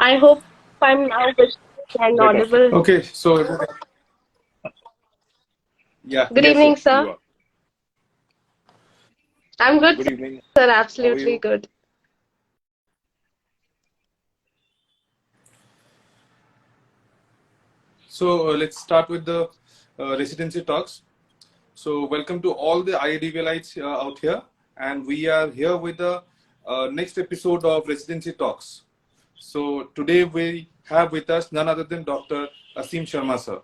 I hope I'm now visible and audible. Okay, so yeah. Good Yes, evening, sir. sir. You are. I'm good, Good evening. sir. How are Absolutely you? good. So let's start with the residency talks. So welcome to all the IADVLites out here, and we are here with the next episode of Residency Talks. So today we have with us none other than Dr. Aseem Sharma, sir.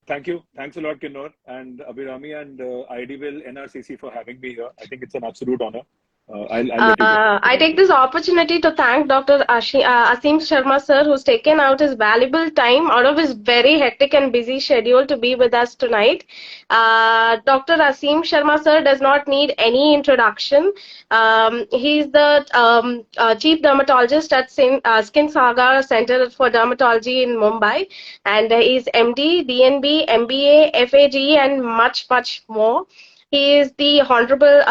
Thank you. Thanks a lot, Kinnaur and Abhirami and IADVL NRCC for having me here. I think it's an absolute honor. I'll let you get I into take it. this opportunity to thank Dr. Aseem Sharma, sir, who's taken out his valuable time out of his very hectic and busy schedule to be with us tonight. Dr. Aseem Sharma, sir, does not need any introduction. He's the chief dermatologist at Skin Saga Center for Dermatology in Mumbai, and he's MD, DNB, MBA, FAG, and much, much more. He is the Honorable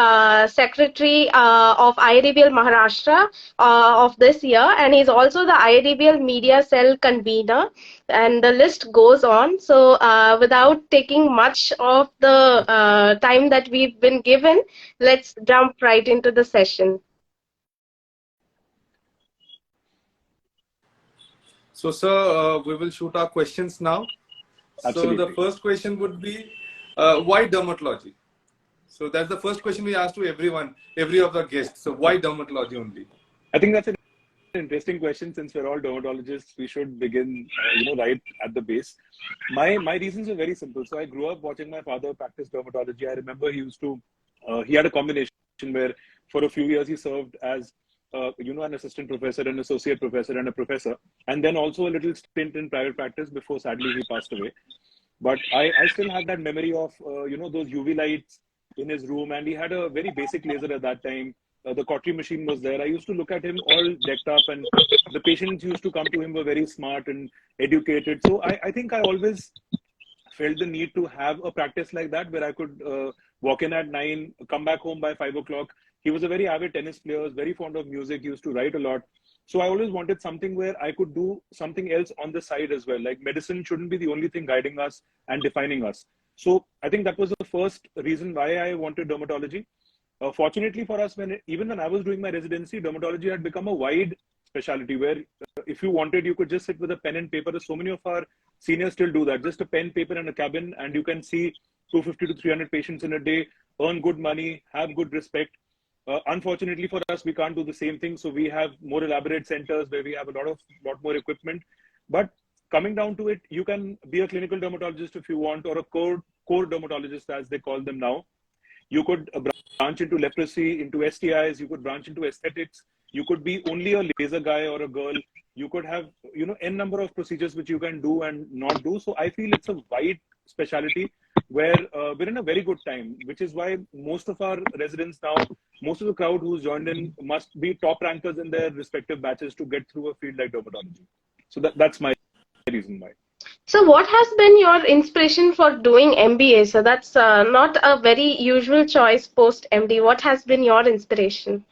Secretary of IADVL Maharashtra of this year, and he's also the IADVL Media Cell Convener, and the list goes on. So, without taking much of the time that we've been given, let's jump right into the session. So, sir, we will shoot our questions now. Absolutely. So the first question would be, why dermatology? So that's the first question we ask to everyone, every of the guests. So why dermatology only? I think that's an interesting question. Since we're all dermatologists, we should begin, right at the base. My reasons are very simple. So I grew up watching my father practice dermatology. I remember he had a combination where for a few years he served as an assistant professor, an associate professor, and a professor, and then also a little stint in private practice before sadly he passed away. But I still have that memory of those UV lights in his room, and he had a very basic laser at that time. The cautery machine was there. I used to look at him all decked up, and the patients used to come to him were very smart and educated. So I think I always felt the need to have a practice like that where I could walk in at 9, come back home by 5 o'clock. He was a very avid tennis player, was very fond of music, he used to write a lot. So I always wanted something where I could do something else on the side as well. Like medicine shouldn't be the only thing guiding us and defining us. So I think that was the first reason why I wanted dermatology. Fortunately for us, even when I was doing my residency, dermatology had become a wide specialty where if you wanted, you could just sit with a pen and paper. So many of our seniors still do that. Just a pen, paper, and a cabin, and you can see 250 to 300 patients in a day, earn good money, have good respect. Unfortunately for us, we can't do the same thing. So we have more elaborate centers where we have a lot more equipment. But coming down to it, you can be a clinical dermatologist if you want, or a core dermatologist as they call them now. You could branch into leprosy, into STIs. You could branch into aesthetics. You could be only a laser guy or a girl. You could have, n number of procedures which you can do and not do. So I feel it's a wide specialty where we're in a very good time, which is why most of our residents now, most of the crowd who's joined in must be top rankers in their respective batches to get through a field like dermatology. So that's my reason why. So, what has been your inspiration for doing MBA? So, that's not a very usual choice post MD. What has been your inspiration?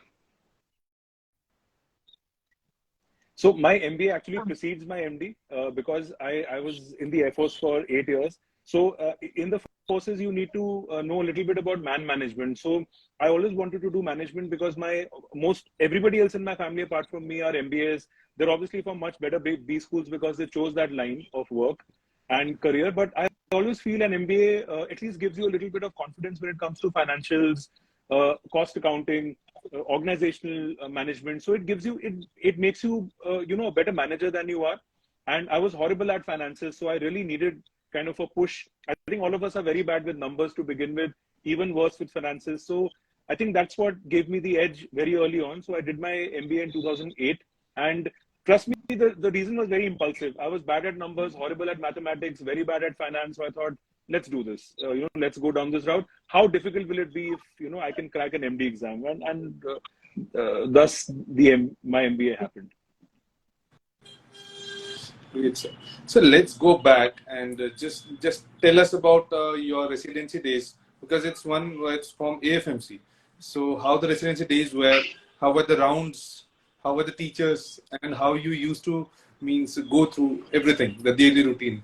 So my MBA actually precedes my MD because I was in the Air Force for 8 years. So in the forces, you need to know a little bit about man management. So I always wanted to do management because everybody else in my family apart from me are MBAs. They're obviously from much better B schools because they chose that line of work and career. But I always feel an MBA at least gives you a little bit of confidence when it comes to financials, cost accounting, organizational management. So it gives you, it makes you, a better manager than you are. And I was horrible at finances. So I really needed kind of a push. I think all of us are very bad with numbers to begin with, even worse with finances. So I think that's what gave me the edge very early on. So I did my MBA in 2008. And trust me, the reason was very impulsive. I was bad at numbers, horrible at mathematics, very bad at finance. So I thought, let's do this. Let's go down this route. How difficult will it be if I can crack an MD exam? And thus my MBA happened. Great, sir. So let's go back and just tell us about your residency days, because it's from AFMC. So how the residency days were, how were the rounds, how are the teachers, and how you used to means go through everything, the daily routine?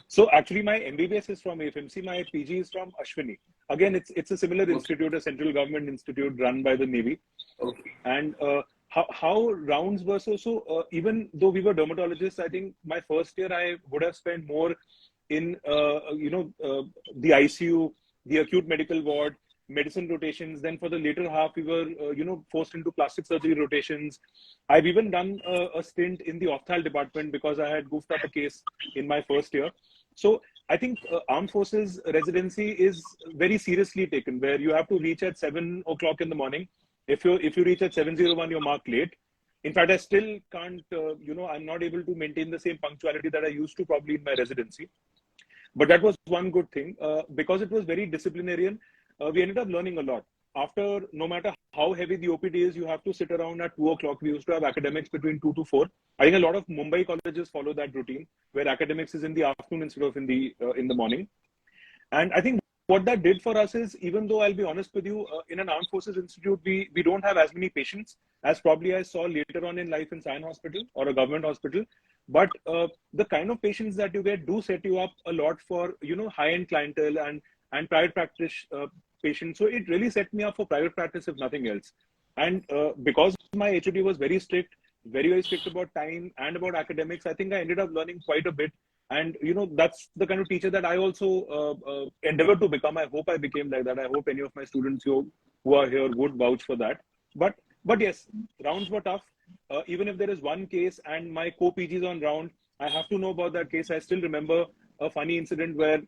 So actually, my MBBS is from AFMC. My PG is from Ashwini. Again, it's a similar institute, a central government institute run by the Navy. Okay. And how rounds were even though we were dermatologists, I think my first year I would have spent more in the ICU, the acute medical ward, medicine rotations. Then for the later half, we were forced into plastic surgery rotations. I've even done a stint in the opthal department because I had goofed up a case in my first year. So I think armed forces residency is very seriously taken, where you have to reach at 7 o'clock in the morning. If you reach at 7:01, you're marked late. In fact, I still can't, I'm not able to maintain the same punctuality that I used to probably in my residency. But that was one good thing. Because it was very disciplinarian, we ended up learning a lot. After, no matter how heavy the OPD is, you have to sit around at 2 o'clock. We used to have academics between 2 to 4. I think a lot of Mumbai colleges follow that routine, where academics is in the afternoon instead of in the morning. And I think what that did for us is, even though I'll be honest with you, in an armed forces institute, we don't have as many patients as probably I saw later on in life in Sion Hospital or a government hospital. But the kind of patients that you get do set you up a lot for, high-end clientele and private practice patients. So it really set me up for private practice, if nothing else. And because my HOD was very strict, very strict about time and about academics, I think I ended up learning quite a bit. And, that's the kind of teacher that I also endeavored to become. I hope I became like that. I hope any of my students who are here would vouch for that. But yes, rounds were tough. Even if there is one case and my co-PG is on round, I have to know about that case. I still remember a funny incident where,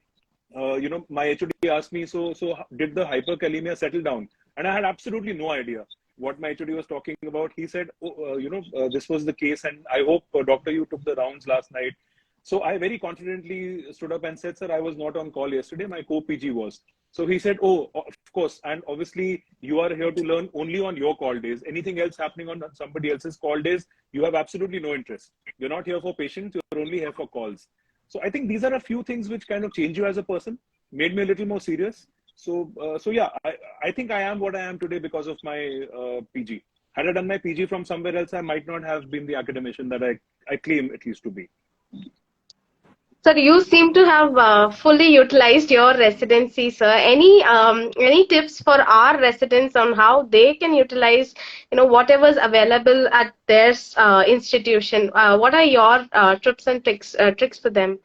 my HOD asked me, so did the hyperkalemia settle down? And I had absolutely no idea what my HOD was talking about. He said, this was the case. And I hope, doctor, you took the rounds last night. So I very confidently stood up and said, sir, I was not on call yesterday. My co-PG was. So he said, oh, of course. And obviously, you are here to learn only on your call days. Anything else happening on somebody else's call days, you have absolutely no interest. You're not here for patients. You're only here for calls. So I think these are a few things which kind of change you as a person, made me a little more serious. So yeah, I think I am what I am today because of my PG. Had I done my PG from somewhere else, I might not have been the academician that I claim at least to be. Sir, you seem to have fully utilized your residency, sir. Any tips for our residents on how they can utilize, whatever's available at their institution? What are your tips and tricks for them?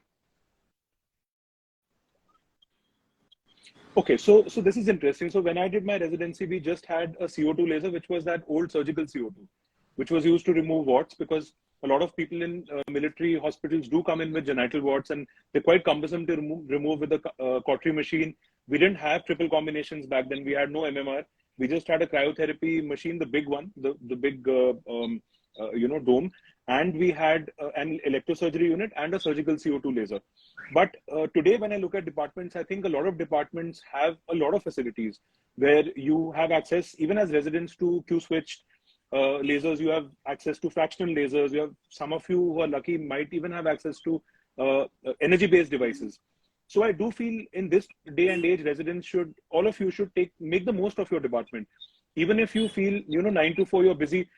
Okay, so this is interesting. So when I did my residency, we just had a CO2 laser, which was that old surgical CO2, which was used to remove warts, because a lot of people in military hospitals do come in with genital warts, and they're quite cumbersome to remove with a cautery machine. We didn't have triple combinations back then. We had no MMR. We just had a cryotherapy machine, the big one, the big dome, and we had an electrosurgery unit and a surgical CO2 laser. But today, when I look at departments, I think a lot of departments have a lot of facilities where you have access, even as residents, to Q-switched lasers. You have access to fractional lasers. You have, some of you who are lucky might even have access to energy-based devices. So I do feel in this day and age, residents all of you should make the most of your department. Even if you feel, 9 to 4, you're busy.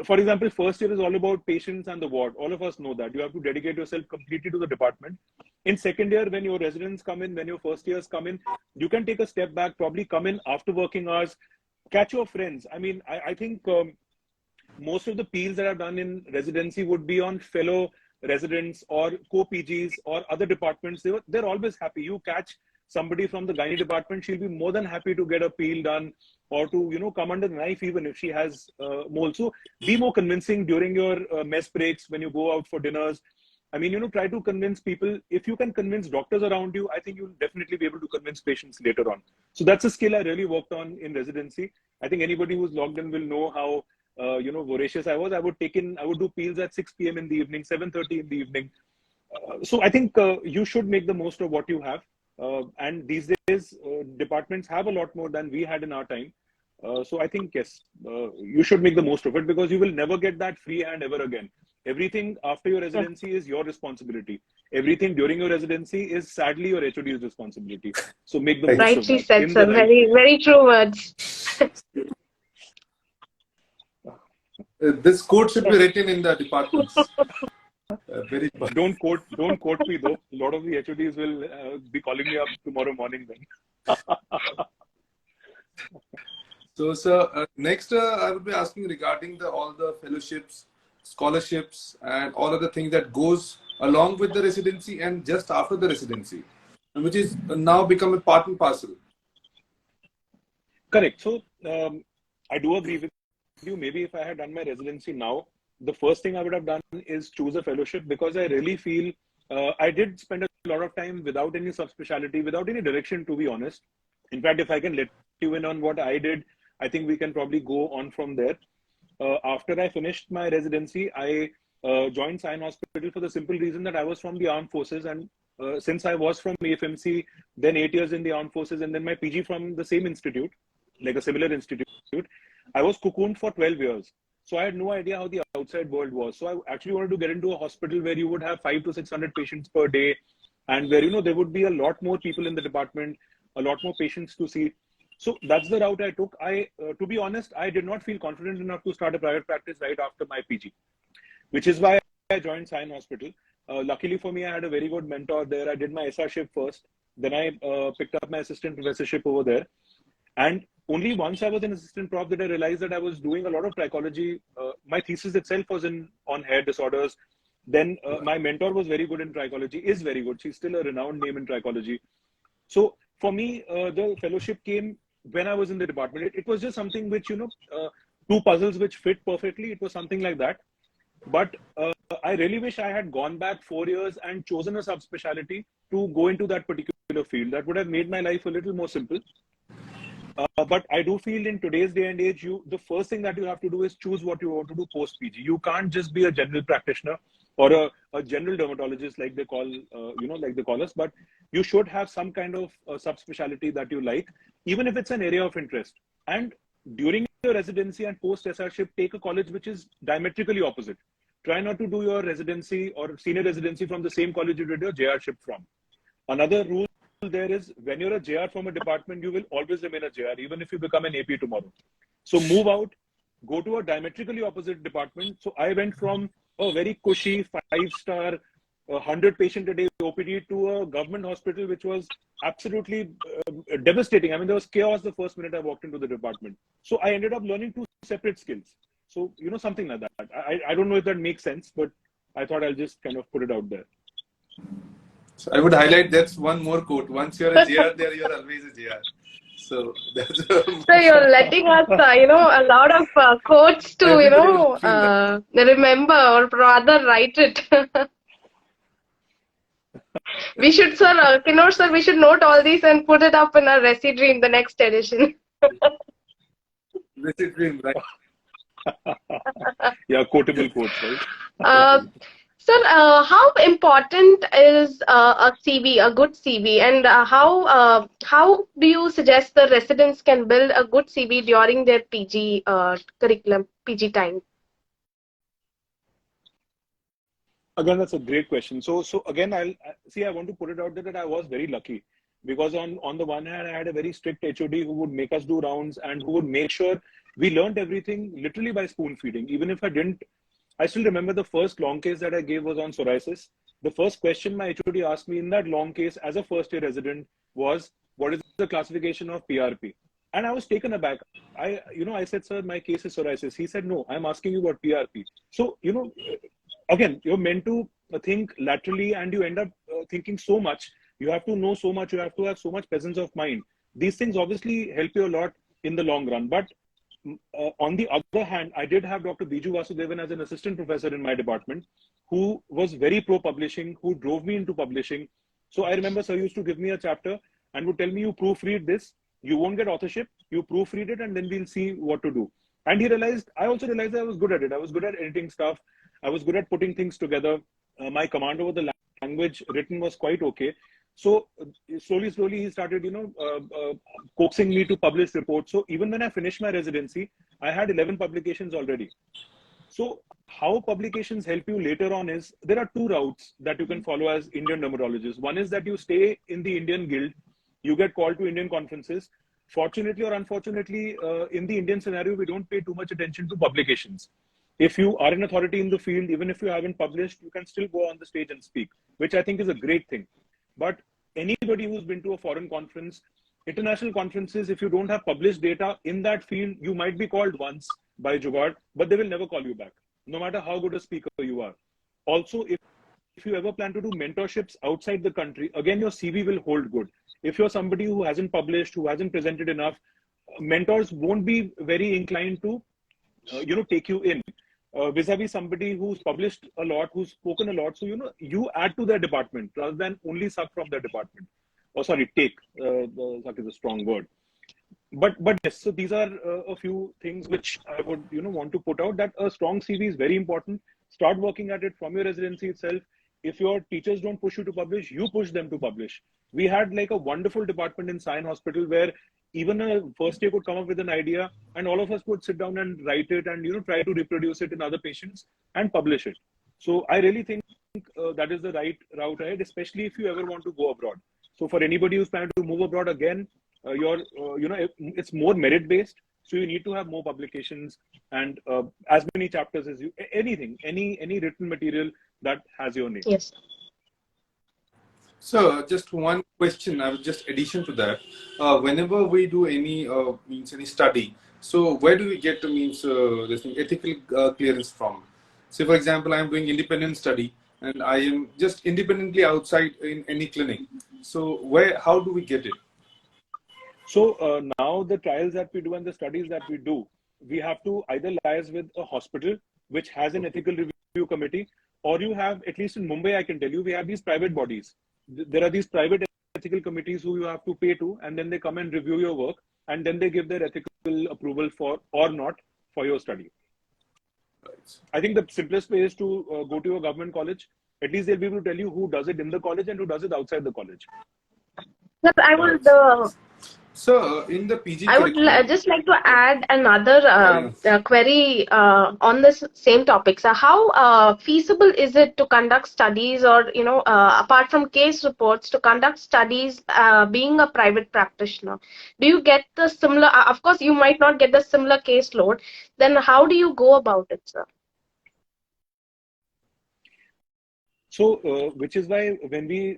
For example, first year is all about patients and the ward. All of us know that. You have to dedicate yourself completely to the department. In second year, when your residents come in, when your first years come in, you can take a step back, probably come in after working hours, catch your friends. I mean, I think most of the peels that are done in residency would be on fellow residents or co-PGs or other departments. They're always happy. You catch somebody from the gynae department, she'll be more than happy to get a peel done or to, come under the knife even if she has moles. So be more convincing during your mess breaks when you go out for dinners. I mean, try to convince people. If you can convince doctors around you, I think you'll definitely be able to convince patients later on. So that's a skill I really worked on in residency. I think anybody who's logged in will know how, voracious I was. I would do peels at 6 p.m. in the evening, 7:30 in the evening. So I think you should make the most of what you have. And these days, departments have a lot more than we had in our time. So I think, yes, you should make the most of it, because you will never get that free hand ever again. Everything after your residency is your responsibility. Everything during your residency is sadly your HOD's responsibility. So make the most of that. Rightly said, sir. Very, very true words. This quote should be written in the departments. Very. Don't quote me though. A lot of the HODs will be calling me up tomorrow morning then. So, sir, next I would be asking regarding all the fellowships, scholarships, and all other things that goes along with the residency and just after the residency, which is now become a part and parcel. Correct. So I do agree with you. Maybe if I had done my residency now, the first thing I would have done is choose a fellowship, because I really feel I did spend a lot of time without any subspecialty, without any direction, to be honest. In fact, if I can let you in on what I did, I think we can probably go on from there. After I finished my residency, I joined Sion Hospital for the simple reason that I was from the armed forces, and since I was from AFMC, then 8 years in the armed forces, and then my PG from the same institute, like a similar institute, I was cocooned for 12 years. So I had no idea how the outside world was. So I actually wanted to get into a hospital where you would have 500 to 600 patients per day, and where, you know, there would be a lot more people in the department, a lot more patients to see. So that's the route I took. To be honest, I did not feel confident enough to start a private practice right after my PG, which is why I joined Sion Hospital. Luckily for me, I had a very good mentor there. I did my SRship first. Then I picked up my assistant professorship over there. And only once I was an assistant prof that I realized that I was doing a lot of trichology. My thesis itself was on hair disorders. Then my mentor was very good in trichology, is very good. She's still a renowned name in trichology. So for me, the fellowship came when I was in the department. It was just something which, you know, two puzzles which fit perfectly. It was something like that. But I really wish I had gone back 4 years and chosen a subspecialty to go into that particular field. That would have made my life a little more simple. But I do feel in today's day and age, the first thing that you have to do is choose what you want to do post PG. You can't just be a general practitioner or a general dermatologist, like they call, like they call us. But you should have some kind of subspecialty that you like, even if it's an area of interest. And during your residency and post SRship, take a college which is diametrically opposite. Try not to do your residency or senior residency from the same college you did your JRship from. Another rule there is, when you're a JR from a department, you will always remain a JR, even if you become an AP tomorrow. So move out, go to a diametrically opposite department. So I went from a very cushy 5-star, 100 patient a day OPD to a government hospital, which was absolutely devastating. I mean, there was chaos the first minute I walked into the department. So I ended up learning 2 separate skills. So, you know, something like that. I don't know if that makes sense, but I thought I'll just kind of put it out there. So I would highlight that's one more quote. Once you're a JR there, you're always a JR. So that's So you're letting us, a lot of quotes to, remember, or rather write it. We should, sir, Kinor sir, we should note all these and put it up in our Resi Dream, the next edition. Resi Dream, right? Yeah, quotable quotes, right? Sir, how important is a CV, a good CV, and how do you suggest the residents can build a good CV during their PG curriculum, PG time? Again, that's a great question. So again, I want to put it out there that I was very lucky, because on the one hand, I had a very strict HOD who would make us do rounds and who would make sure we learned everything literally by spoon feeding. Even if I didn't, I still remember the first long case that I gave was on psoriasis. The first question my HOD asked me in that long case as a first year resident was, what is the classification of PRP? And I was taken aback. I said, sir, my case is psoriasis. He said, no, I'm asking you about PRP. So, again, you're meant to think laterally, and you end up thinking so much. You have to know so much. You have to have so much presence of mind. These things obviously help you a lot in the long run. But on the other hand, I did have Dr. Biju Vasudevan as an assistant professor in my department, who was very pro-publishing, who drove me into publishing. So I remember sir used to give me a chapter and would tell me, you proofread this, you won't get authorship, you proofread it, and then we'll see what to do. And I also realized that I was good at it. I was good at editing stuff. I was good at putting things together. My command over the language written was quite okay. So slowly he started, coaxing me to publish reports. So even when I finished my residency, I had 11 publications already. So how publications help you later on is, there are 2 routes that you can follow as Indian dermatologists. One is that you stay in the Indian Guild, you get called to Indian conferences. Fortunately or unfortunately, in the Indian scenario, we don't pay too much attention to publications. If you are an authority in the field, even if you haven't published, you can still go on the stage and speak, which I think is a great thing. But anybody who's been to a foreign conference, international conferences, if you don't have published data in that field, you might be called once by Jugaad, but they will never call you back, no matter how good a speaker you are. Also, if you ever plan to do mentorships outside the country, again, your CV will hold good. If you're somebody who hasn't published, who hasn't presented enough, mentors won't be very inclined to, take you in. Vis-a-vis somebody who's published a lot, who's spoken a lot. So, you add to their department rather than only suck from their department. Oh, sorry, take. Suck is a strong word. But yes, so these are a few things which I would, want to put out, that a strong CV is very important. Start working at it from your residency itself. If your teachers don't push you to publish, you push them to publish. We had like a wonderful department in Sion Hospital where even a first year could come up with an idea and all of us would sit down and write it and, try to reproduce it in other patients and publish it. So I really think that is the right route ahead, especially if you ever want to go abroad. So for anybody who's planning to move abroad, again, it's more merit based. So you need to have more publications and as many chapters as any written material that has your name. Yes. So just one question, just addition to that. Whenever we do any any study, so where do we get this thing, ethical clearance from? Say, for example, I am doing independent study and I am just independently outside in any clinic. So how do we get it? So now the trials that we do and the studies that we do, we have to either liaise with a hospital which has an ethical review committee, or you have, at least in Mumbai, I can tell you, we have these private bodies. There are these private ethical committees who you have to pay to, and then they come and review your work, and then they give their ethical approval for or not for your study. Right. I think the simplest way is to go to a government college. At least they'll be able to tell you who does it in the college and who does it outside the college. But I would. So in the PG I would just like to add another query on this same topic. So how feasible is it to conduct studies or, apart from case reports, to conduct studies being a private practitioner? Do you get the similar, of course, you might not get the similar caseload. Then how do you go about it, sir? So, which is why when we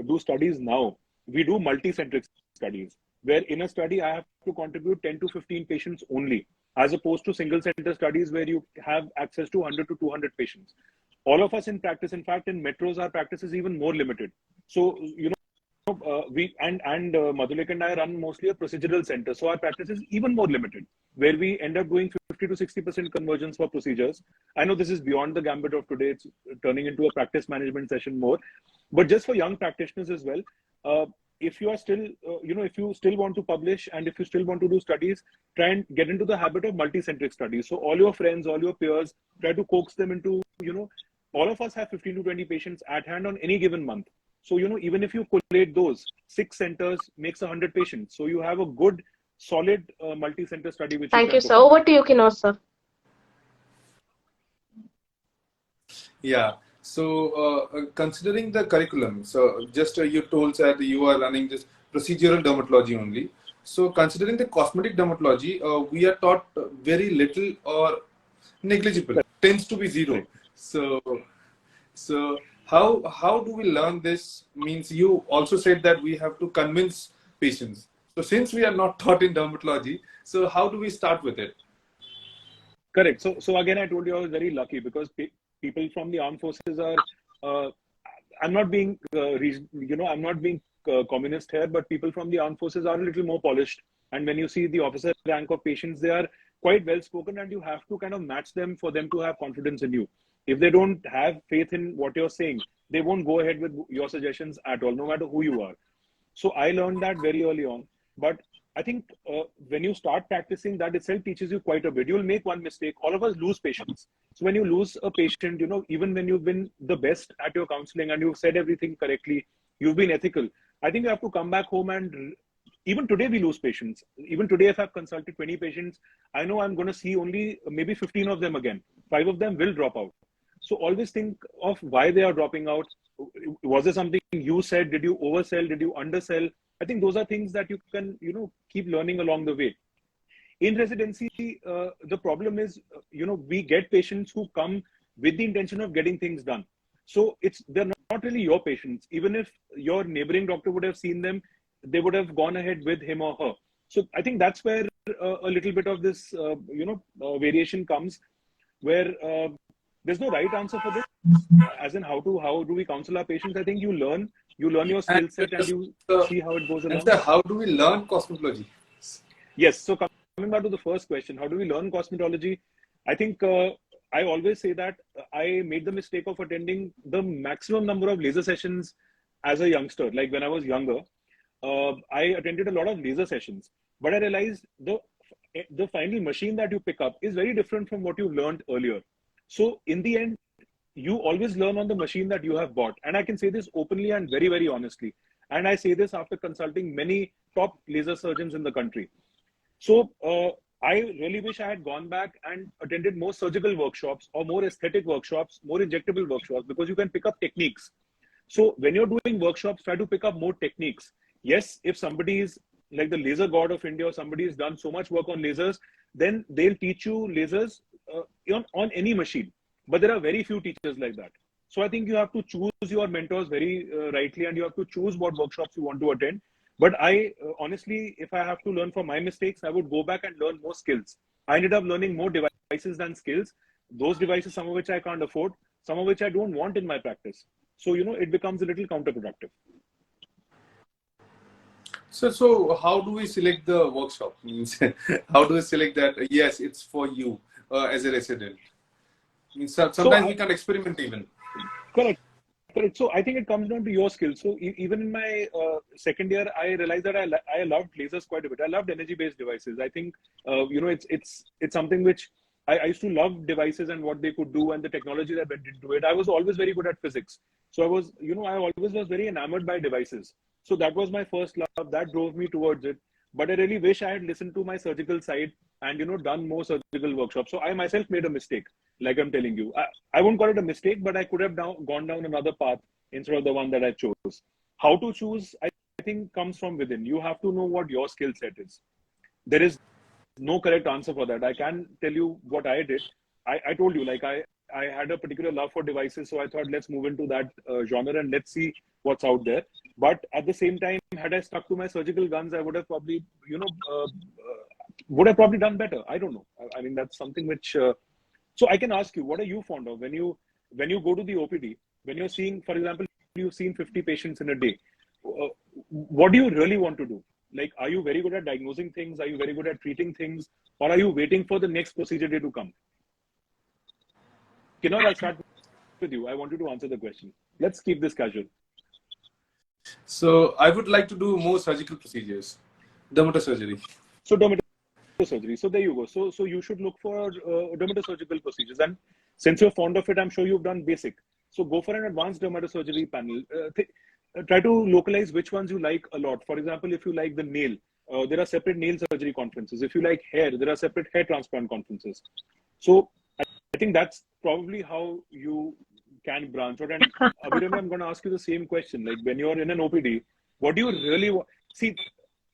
do studies now, we do multi-centric studies, where in a study, I have to contribute 10 to 15 patients only, as opposed to single center studies where you have access to 100 to 200 patients. All of us in practice, in fact, in metros, our practice is even more limited. So, we and Madhulek and I run mostly a procedural center. So our practice is even more limited, where we end up doing 50 to 60% conversions for procedures. I know this is beyond the gambit of today. It's turning into a practice management session more, but just for young practitioners as well. If you are still, if you still want to publish and if you still want to do studies, try and get into the habit of multi-centric studies. So all your friends, all your peers, try to coax them into, all of us have 15 to 20 patients at hand on any given month. So, even if you collate those, 6 centers makes 100 patients. So you have a good, solid multi-center study. Which Thank you, sir. Over to you, Kinod, sir. Yeah. So, considering the curriculum, so just you told that you are running this procedural dermatology only. So, considering the cosmetic dermatology, we are taught very little or negligible, tends to be zero. So how do we learn this? Means you also said that we have to convince patients. So, since we are not taught in dermatology, so how do we start with it? Correct. So again, I told you I was very lucky because people from the armed forces are, I'm not being, I'm not being communist here, but people from the armed forces are a little more polished. And when you see the officer rank of patients, they are quite well spoken and you have to kind of match them for them to have confidence in you. If they don't have faith in what you're saying, they won't go ahead with your suggestions at all, no matter who you are. So I learned that very early on. But I think when you start practicing, that itself teaches you quite a bit. You'll make one mistake. All of us lose patience. So when you lose a patient, even when you've been the best at your counseling and you've said everything correctly, you've been ethical, I think you have to come back home and even today we lose patients. Even today, if I've consulted 20 patients, I know I'm going to see only maybe 15 of them again. 5 of them will drop out. So always think of why they are dropping out. Was there something you said? Did you oversell? Did you undersell? I think those are things that you can, keep learning along the way. In residency, the problem is, we get patients who come with the intention of getting things done. So they're not really your patients. Even if your neighboring doctor would have seen them, they would have gone ahead with him or her. So I think that's where a little bit of this, variation comes, where there's no right answer for this. As in how do we counsel our patients? I think you learn your skill set and you see how it goes along. And sir, how do we learn cosmetology? Yes. So coming back to the first question, how do we learn cosmetology? I think I always say that I made the mistake of attending the maximum number of laser sessions as a youngster. Like when I was younger, I attended a lot of laser sessions, but I realized the final machine that you pick up is very different from what you learned earlier. So in the end, you always learn on the machine that you have bought. And I can say this openly and very, very honestly. And I say this after consulting many top laser surgeons in the country. So I really wish I had gone back and attended more surgical workshops or more aesthetic workshops, more injectable workshops, because you can pick up techniques. So when you're doing workshops, try to pick up more techniques. Yes, if somebody is like the laser god of India or somebody has done so much work on lasers, then they'll teach you lasers on any machine. But there are very few teachers like that. So I think you have to choose your mentors very rightly, and you have to choose what workshops you want to attend. But I honestly, if I have to learn from my mistakes, I would go back and learn more skills. I ended up learning more devices than skills. Those devices, some of which I can't afford, some of which I don't want in my practice. So, it becomes a little counterproductive. So how do we select the workshop? Means how do we select that? Yes, it's for you as a resident. Sometimes we can't experiment even. Correct. So I think it comes down to your skills. So even in my second year, I realized that I loved lasers quite a bit. I loved energy-based devices. I think it's something which I used to love devices and what they could do and the technology that went into it. I was always very good at physics. So I was, I always was very enamored by devices. So that was my first love. That drove me towards it. But I really wish I had listened to my surgical side and done more surgical workshops. So I myself made a mistake, like I'm telling you. I won't call it a mistake, but I could have gone down another path instead of the one that I chose. How to choose, I think, comes from within. You have to know what your skill set is. There is no correct answer for that. I can tell you what I did. I told you, like I had a particular love for devices, so I thought let's move into that genre and let's see what's out there. But at the same time, had I stuck to my surgical guns, I would have probably, done better. I don't know. I mean, that's something which. So I can ask you, what are you fond of when you go to the OPD? When you're seeing, for example, you've seen 50 patients in a day. What do you really want to do? Like, are you very good at diagnosing things? Are you very good at treating things? Or are you waiting for the next procedure day to come? I'll start with you. I want you to answer the question. Let's keep this casual. So I would like to do more surgical procedures, dermatosurgery. So dermatosurgery. So there you go. So you should look for dermatosurgical procedures. And since you're fond of it, I'm sure you've done basic. So go for an advanced dermatosurgery panel. Try to localize which ones you like a lot. For example, if you like the nail, there are separate nail surgery conferences. If you like hair, there are separate hair transplant conferences. So I think that's probably how you can branch out. And Abhiram, I'm going to ask you the same question. Like when you're in an OPD, what do you really want? See,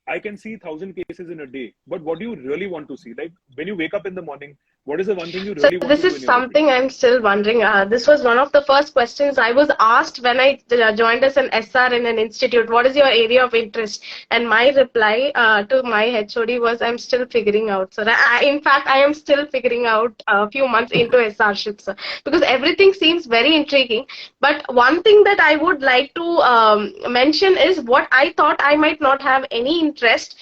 I can see 1,000 cases in a day, but what do you really want to see? Like when you wake up in the morning, what is the one thing you really want to do? This is something I'm still wondering. This was one of the first questions I was asked when I joined as an SR in an institute. What is your area of interest? And my reply to my HOD was, I'm still figuring out, sir. In fact, I am still figuring out a few months into SRship, sir, because everything seems very intriguing. But one thing that I would like to mention is what I thought I might not have any interest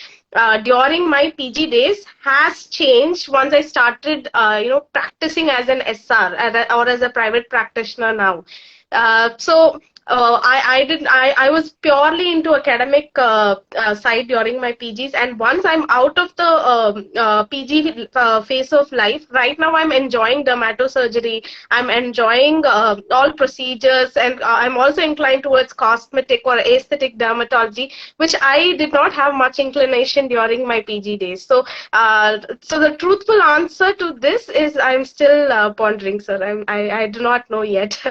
during my PG days has changed once I started, practicing as an SR or as a private practitioner now. I was purely into academic side during my PGs, and once I'm out of the PG phase of life, right now I'm enjoying dermatosurgery, I'm enjoying all procedures, and I'm also inclined towards cosmetic or aesthetic dermatology, which I did not have much inclination during my PG days. So the truthful answer to this is I'm still pondering, sir. I do not know yet.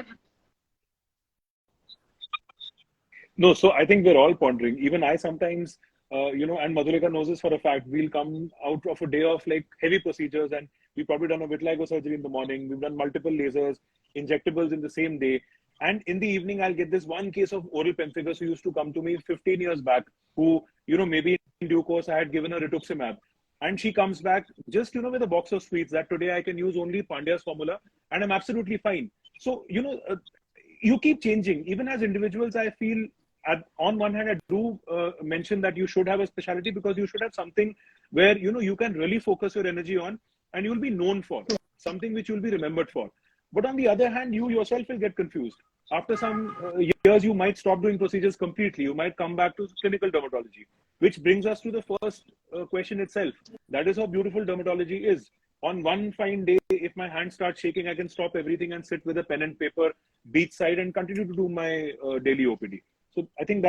No, so I think we're all pondering. Even I sometimes and Madhulika knows this for a fact. We'll come out of a day of like heavy procedures, and we've probably done a vitiligo surgery in the morning. We've done multiple lasers, injectables in the same day. And in the evening, I'll get this one case of oral pemphigus who used to come to me 15 years back, who, maybe in due course, I had given her rituximab. And she comes back just, with a box of sweets that today I can use only Pandya's formula and I'm absolutely fine. So, you keep changing. Even as individuals, I feel on one hand, I do mention that you should have a specialty because you should have something where, you can really focus your energy on and you'll be known for, something which you'll be remembered for. But on the other hand, you yourself will get confused. After some years, you might stop doing procedures completely. You might come back to clinical dermatology, which brings us to the first question itself. That is how beautiful dermatology is. On one fine day, if my hand starts shaking, I can stop everything and sit with a pen and paper beachside and continue to do my daily OPD. So I think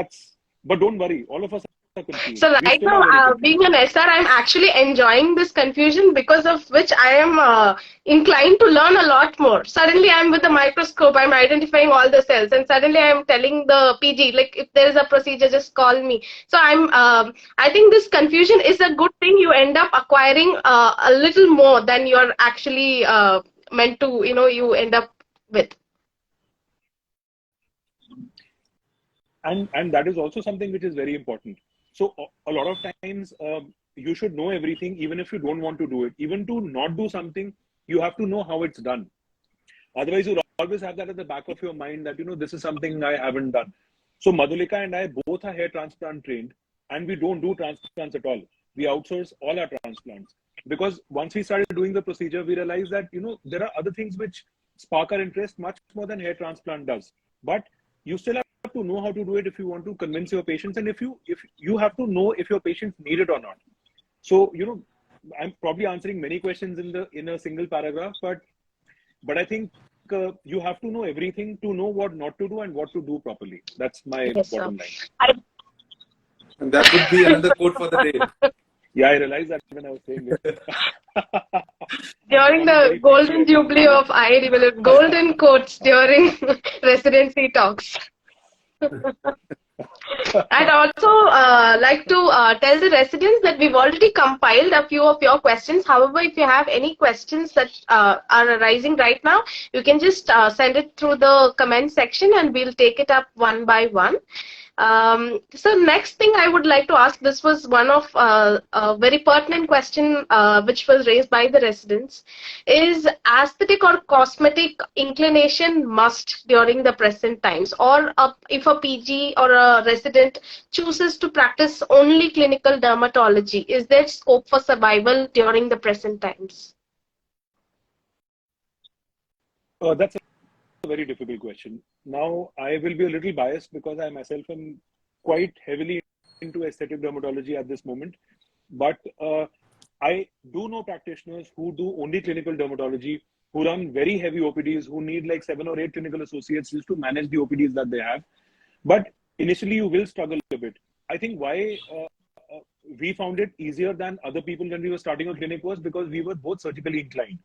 but don't worry, all of us are confused. So right now, being an SR, I'm actually enjoying this confusion, because of which I am inclined to learn a lot more. Suddenly I'm with the microscope, I'm identifying all the cells, and suddenly I'm telling the PG, like, if there is a procedure, just call me. So I think this confusion is a good thing. You end up acquiring a little more than you're actually meant to, you end up with. And that is also something which is very important. So a lot of times you should know everything, even if you don't want to do it. Even to not do something, you have to know how it's done. Otherwise, you'll always have that at the back of your mind that, this is something I haven't done. So Madhulika and I both are hair transplant trained, and we don't do transplants at all. We outsource all our transplants. Because once we started doing the procedure, we realized that, there are other things which spark our interest much more than hair transplant does. But you still have to know how to do it if you want to convince your patients, and if you have to know if your patients need it or not. So I'm probably answering many questions in a single paragraph, but I think you have to know everything to know what not to do and what to do properly. That's my bottom line. And that would be another quote for the day. Yeah, I realized that when I was saying it. During the golden jubilee of IADVL, golden quotes during residency talks. I'd also like to tell the residents that we've already compiled a few of your questions. However, if you have any questions that are arising right now, you can just send it through the comment section and we'll take it up one by one. So next thing I would like to ask, this was one of a very pertinent question which was raised by the residents, is aesthetic or cosmetic inclination must during the present times, or if a PG or a resident chooses to practice only clinical dermatology, is there scope for survival during the present times? That's a very difficult question. Now, I will be a little biased because I myself am quite heavily into aesthetic dermatology at this moment. But I do know practitioners who do only clinical dermatology, who run very heavy OPDs, who need like 7 or 8 clinical associates just to manage the OPDs that they have. But initially, you will struggle a bit. I think why we found it easier than other people when we were starting a clinic was because we were both surgically inclined.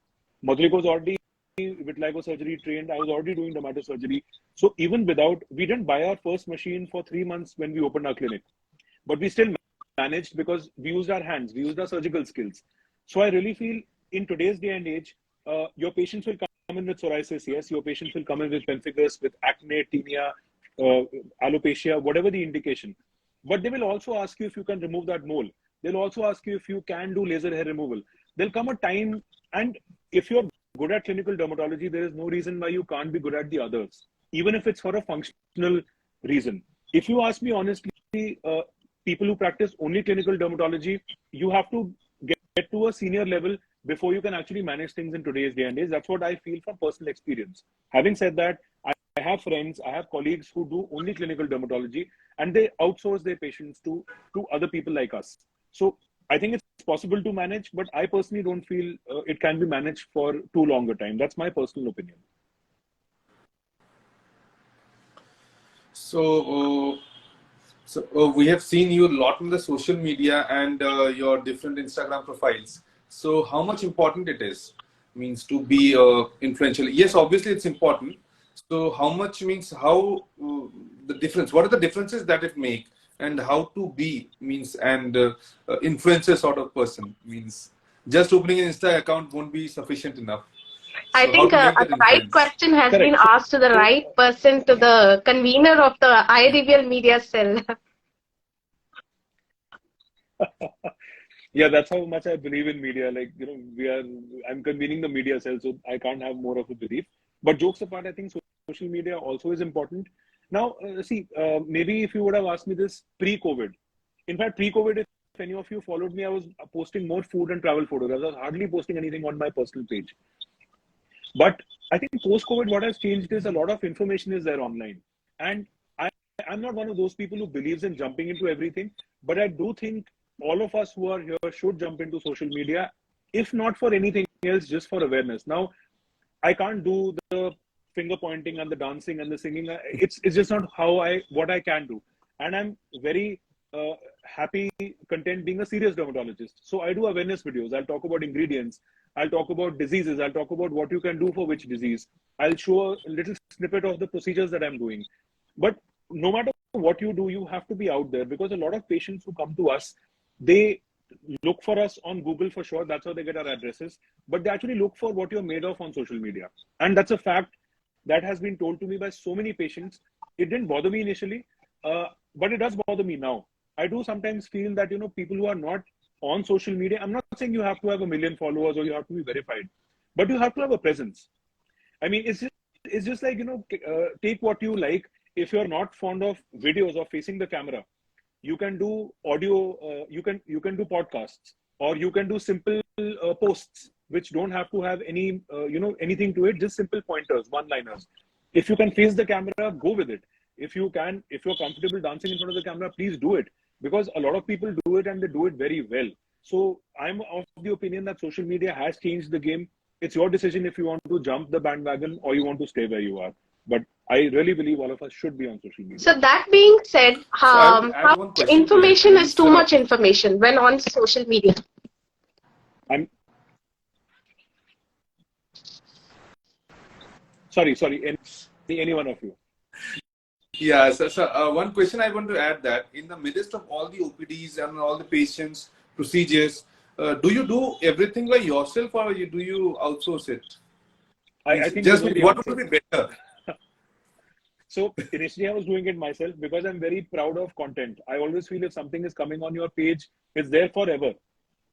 Madhulika was already vitiligo surgery trained. I was already doing dermatosurgery. So even we didn't buy our first machine for 3 months when we opened our clinic, but we still managed because we used our hands, we used our surgical skills. So I really feel in today's day and age, your patients will come in with psoriasis, yes, your patients will come in with pemphigus, with acne, tinea, alopecia, whatever the indication. But they will also ask you if you can remove that mole. They'll also ask you if you can do laser hair removal. There'll come a time, and if you're good at clinical dermatology, there is no reason why you can't be good at the others, even if it's for a functional reason. If you ask me honestly, people who practice only clinical dermatology, you have to get to a senior level before you can actually manage things in today's day and age. That's what I feel from personal experience. Having said that, I have friends, I have colleagues who do only clinical dermatology, and they outsource their patients to other people like us. So I think it's possible to manage, but I personally don't feel it can be managed for too long a time. That's my personal opinion. So we have seen you a lot on the social media and your different Instagram profiles. So how much important it is, means to be influential? Yes, obviously it's important. So how much means how the difference? What are the differences that it make? and how to be means and influencer sort of person means just opening an Insta account won't be sufficient enough. I So how think to make a that right influence? question has been Correct. asked to the So, right person, to the convener of the IADVL media cell. yeah, that's how much I believe in media. Like, I'm convening the media cell, so I can't have more of a belief. But jokes apart, I think social media also is important. Now, maybe if you would have asked me this pre-COVID, in fact, pre-COVID, if any of you followed me, I was posting more food and travel photos. I was hardly posting anything on my personal page. But I think post-COVID, what has changed is a lot of information is there online. And I'm not one of those people who believes in jumping into everything, but I do think all of us who are here should jump into social media, if not for anything else, just for awareness. Now, I can't do the finger pointing and the dancing and the singing. It's just not what I can do. And I'm very happy, content being a serious dermatologist. So I do awareness videos. I'll talk about ingredients. I'll talk about diseases. I'll talk about what you can do for which disease. I'll show a little snippet of the procedures that I'm doing. But no matter what you do, you have to be out there, because a lot of patients who come to us, they look for us on Google for sure. That's how they get our addresses. But they actually look for what you're made of on social media. And that's a fact that has been told to me by so many patients. It didn't bother me initially, but it does bother me now. I do sometimes feel that, people who are not on social media, I'm not saying you have to have 1 million followers or you have to be verified, but you have to have a presence. I mean, it's just like, take what you like. If you're not fond of videos or facing the camera, you can do audio, you can do podcasts, or you can do simple posts which don't have to have any anything to it, just simple pointers, one liners. If you can face the camera, go with it. If you're comfortable dancing in front of the camera, please do it, because a lot of people do it and they do it very well. So I'm of the opinion that social media has changed the game. It's your decision if you want to jump the bandwagon or you want to stay where you are. But I really believe all of us should be on social media. So that being said, So I would how add one much question to it information is means too much information when on social media? I'm sorry, any one of you. yeah, so one question I want to add, that in the midst of all the OPDs and all the patients, procedures, do you do everything by yourself or do you outsource it? I think you Just know the what answer. would be better? So initially I was doing it myself because I'm very proud of content. I always feel if something is coming on your page, it's there forever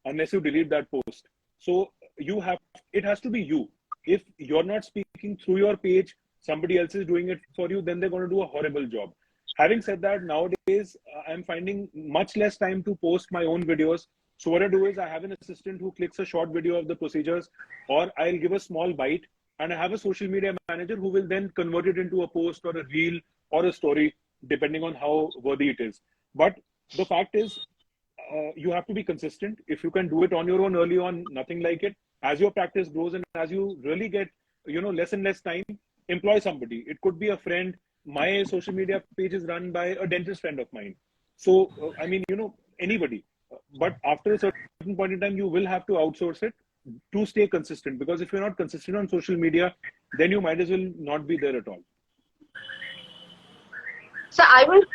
unless you delete that post. So it has to be you. If you're not speaking through your page, somebody else is doing it for you, then they're going to do a horrible job. Having said that, nowadays I'm finding much less time to post my own videos. So what I do is I have an assistant who clicks a short video of the procedures, or I'll give a small bite, and I have a social media manager who will then convert it into a post or a reel or a story, depending on how worthy it is. But the fact is, you have to be consistent. If you can do it on your own early on, nothing like it. As your practice grows and as you really get, less and less time, employ somebody. It could be a friend. My social media page is run by a dentist friend of mine. So, anybody. But after a certain point in time, you will have to outsource it to stay consistent. Because if you're not consistent on social media, then you might as well not be there at all. So I was,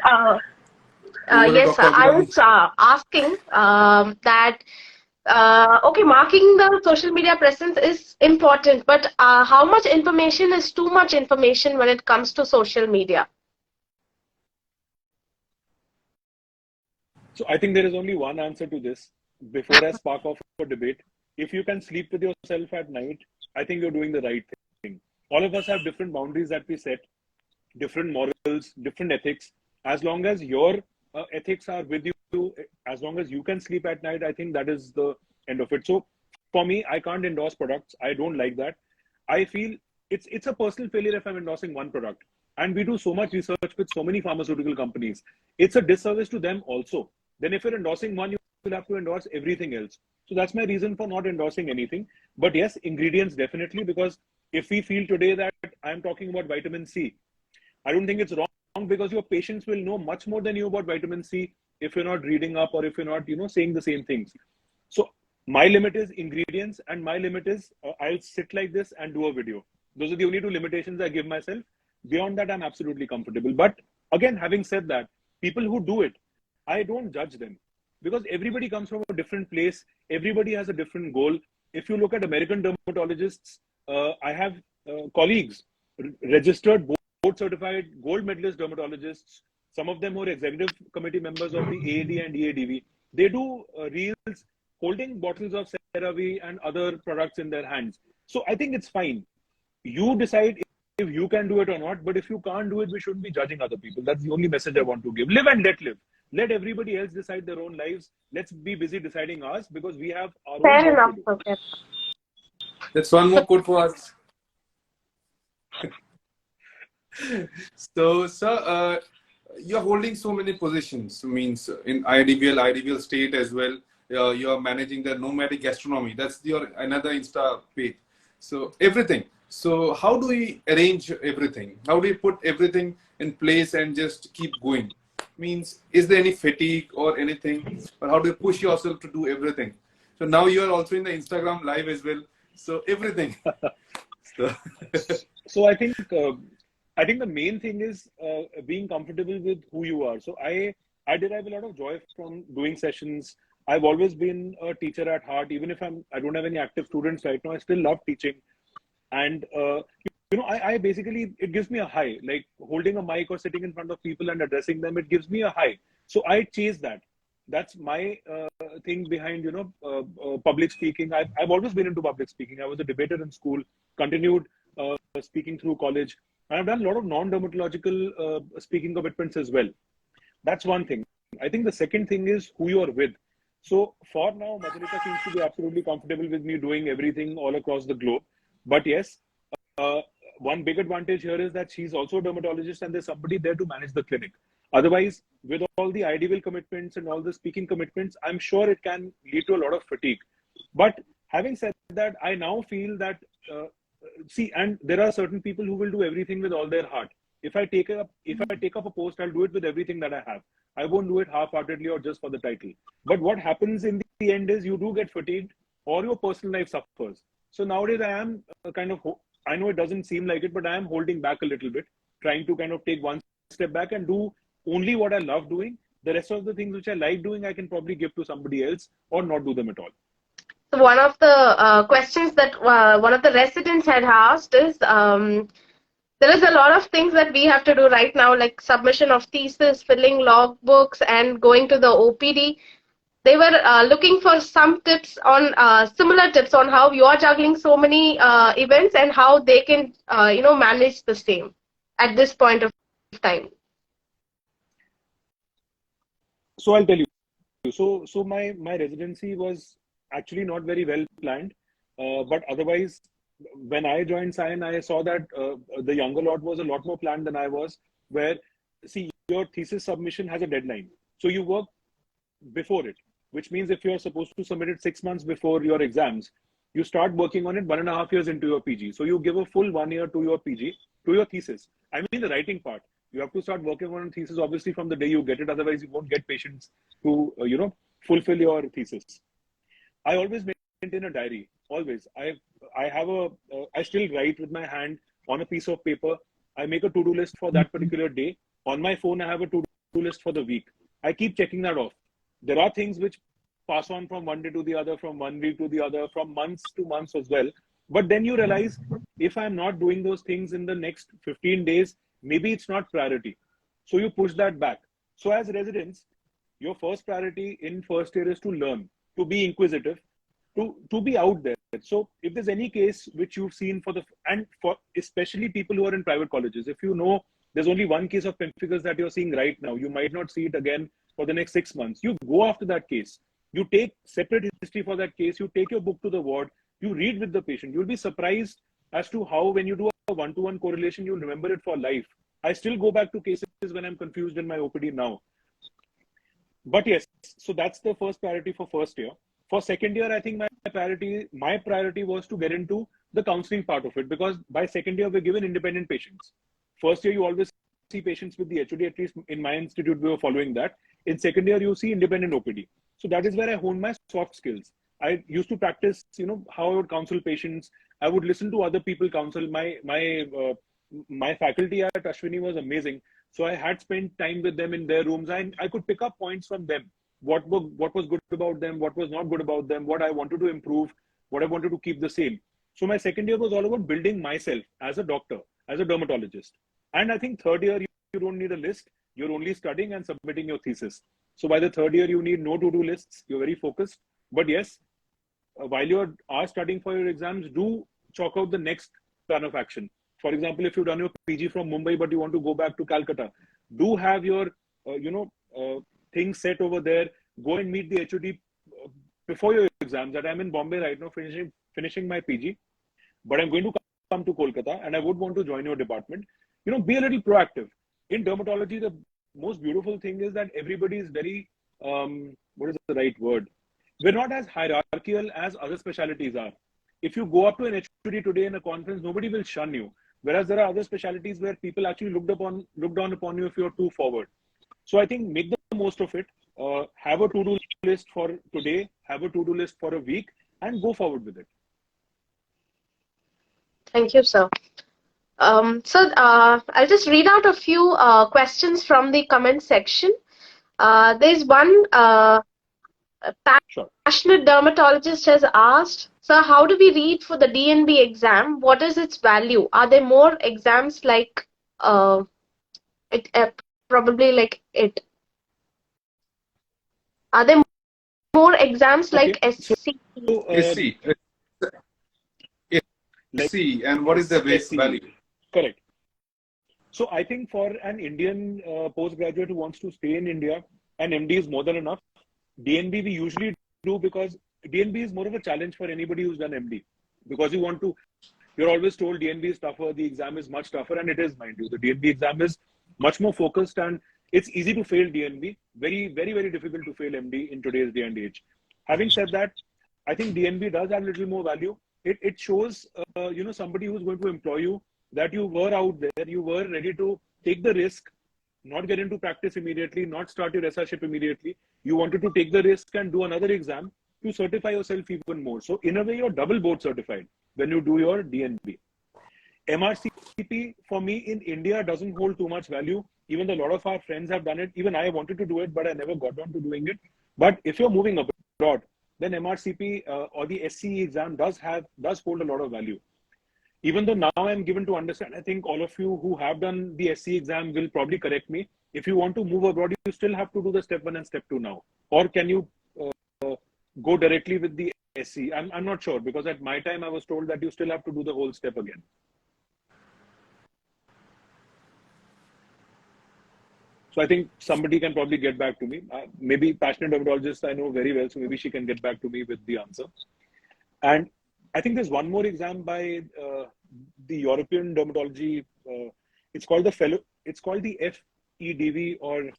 yes, sir. I was asking that, okay, marking the social media presence is important, but how much information is too much information when it comes to social media? So I think there is only one answer to this. Before I spark off a debate, if you can sleep with yourself at night, I think you're doing the right thing. All of us have different boundaries that we set, different morals, different ethics. As long as your ethics are with you, as long as you can sleep at night, I think that is the end of it. So for me, I can't endorse products. I don't like that. I feel it's a personal failure if I'm endorsing one product. And we do so much research with so many pharmaceutical companies. It's a disservice to them also. Then if you're endorsing one, you will have to endorse everything else. So that's my reason for not endorsing anything. But yes, ingredients definitely, because if we feel today that I'm talking about vitamin C, I don't think it's wrong, because your patients will know much more than you about vitamin C if you're not reading up or if you're not, saying the same things. So my limit is ingredients, and my limit is I'll sit like this and do a video. Those are the only two limitations I give myself. Beyond that, I'm absolutely comfortable. But again, having said that, people who do it, I don't judge them because everybody comes from a different place. Everybody has a different goal. If you look at American dermatologists, I have colleagues, registered board certified gold medalist dermatologists, some of them who are executive committee members of the AAD and EADV. They do reels holding bottles of CeraVe and other products in their hands. So I think it's fine. You decide if you can do it or not, but if you can't do it, we shouldn't be judging other people. That's the only message I want to give. Live and let live. Let everybody else decide their own lives. Let's be busy deciding ours because we have our Fair own enough. work to do. Okay. That's one more quote for us. So, sir, you're holding so many positions. Means in IADVL state as well. You are managing the nomadic gastronomy. That's your another Insta page. So everything. So how do we arrange everything? How do you put everything in place and just keep going? Means, is there any fatigue or anything? Or how do you push yourself to do everything? So now you are also in the Instagram live as well. So everything. So I think the main thing is being comfortable with who you are. So I derive a lot of joy from doing sessions. I've always been a teacher at heart. Even if I don't have any active students right now, I still love teaching. And I basically, it gives me a high, like holding a mic or sitting in front of people and addressing them. It gives me a high. So I chase that. That's my thing behind, public speaking. I've always been into public speaking. I was a debater in school, continued speaking through college. And I've done a lot of non-dermatological speaking commitments as well. That's one thing. I think the second thing is who you are with. So for now, Madhurika seems to be absolutely comfortable with me doing everything all across the globe. But yes, one big advantage here is that she's also a dermatologist and there's somebody there to manage the clinic. Otherwise, with all the IADVL commitments and all the speaking commitments, I'm sure it can lead to a lot of fatigue. But having said that, I now feel that, and there are certain people who will do everything with all their heart. If I take up a post, I'll do it with everything that I have. I won't do it half-heartedly or just for the title. But what happens in the end is you do get fatigued or your personal life suffers. So nowadays I am I know it doesn't seem like it, but I am holding back a little bit, trying to kind of take one step back and do only what I love doing. The rest of the things which I like doing, I can probably give to somebody else or not do them at all. So one of the questions that one of the residents had asked is, there is a lot of things that we have to do right now, like submission of thesis, filling logbooks, and going to the OPD. They were looking for some tips on similar tips on how you are juggling so many events and how they can manage the same at this point of time. So I'll tell you. So my residency was actually not very well planned, but otherwise, when I joined Science, I saw that the younger lot was a lot more planned than I was. Where, see, your thesis submission has a deadline, so you work before it. Which means if you're supposed to submit it 6 months before your exams, you start working on it 1.5 years into your PG. So you give a full 1 year to your PG, to your thesis. I mean the writing part. You have to start working on a thesis obviously from the day you get it. Otherwise, you won't get patients to fulfill your thesis. I always maintain a diary. Always. I still write with my hand on a piece of paper. I make a to-do list for that particular day. On my phone, I have a to-do list for the week. I keep checking that off. There are things which pass on from one day to the other, from 1 week to the other, from months to months as well. But then you realize if I'm not doing those things in the next 15 days, maybe it's not priority. So you push that back. So as residents, your first priority in first year is to learn, to be inquisitive, to be out there. So if there's any case which you've seen for especially people who are in private colleges, if you know there's only one case of pemphigus that you're seeing right now, you might not see it again for the next 6 months. You go after that case. You take separate history for that case. You take your book to the ward. You read with the patient. You'll be surprised as to how when you do a one-to-one correlation, you'll remember it for life. I still go back to cases when I'm confused in my OPD now. But yes, so that's the first priority for first year. For second year, I think my priority was to get into the counseling part of it, because by second year, we're given independent patients. First year, you always see patients with the HOD, at least in my institute, we were following that. In second year, you see independent OPD. So that is where I honed my soft skills. I used to practice, how I would counsel patients. I would listen to other people counsel. My faculty at Ashwini was amazing. So I had spent time with them in their rooms, and I could pick up points from them. What was good about them, what was not good about them, what I wanted to improve, what I wanted to keep the same. So my second year was all about building myself as a doctor, as a dermatologist. And I think third year, you don't need a list. You're only studying and submitting your thesis. So by the third year, you need no to-do lists. You're very focused. But yes, while you are studying for your exams, do chalk out the next plan of action. For example, if you've done your PG from Mumbai, but you want to go back to Calcutta, do have your, things set over there. Go and meet the HOD before your exams. That I'm in Bombay right now, finishing my PG, but I'm going to come to Kolkata and I would want to join your department. Be a little proactive. In dermatology, the most beautiful thing is that everybody is very, what is the right word? We're not as hierarchical as other specialties are. If you go up to an HOD today in a conference, nobody will shun you. Whereas there are other specialties where people actually look down upon you if you're too forward. So I think make the most of it. Have a to-do list for today, have a to-do list for a week, and go forward with it. Thank you, sir. I'll just read out a few questions from the comment section. There's one passionate dermatologist has asked, sir, how do we read for the DNB exam? What is its value? Are there more exams like probably like it? Are there more exams like SC? SC. SC, and what is the base value? Correct. So I think for an Indian postgraduate who wants to stay in India, an MD is more than enough. DNB we usually do because DNB is more of a challenge for anybody who's done MD. Because you're always told DNB is tougher, the exam is much tougher, and it is, mind you. The DNB exam is much more focused and it's easy to fail DNB. Very, very, very difficult to fail MD in today's day and age. Having said that, I think DNB does have a little more value. It shows, somebody who's going to employ you that you were out there, you were ready to take the risk, not get into practice immediately, not start your SRship immediately. You wanted to take the risk and do another exam to certify yourself even more. So in a way, you're double board certified when you do your DNB. MRCP for me in India doesn't hold too much value. Even though a lot of our friends have done it, even I wanted to do it, but I never got down to doing it. But if you're moving abroad, then MRCP or the SCE exam does hold a lot of value. Even though now I'm given to understand, I think all of you who have done the SCE exam will probably correct me. If you want to move abroad, you still have to do the step 1 and step 2 now. Or can you go directly with the SCE? I'm not sure, because at my time I was told that you still have to do the whole step again. So I think somebody can probably get back to me. Maybe passionate dermatologist I know very well, so maybe she can get back to me with the answer. And I think there's one more exam by the European dermatology. It's called the FEDV, or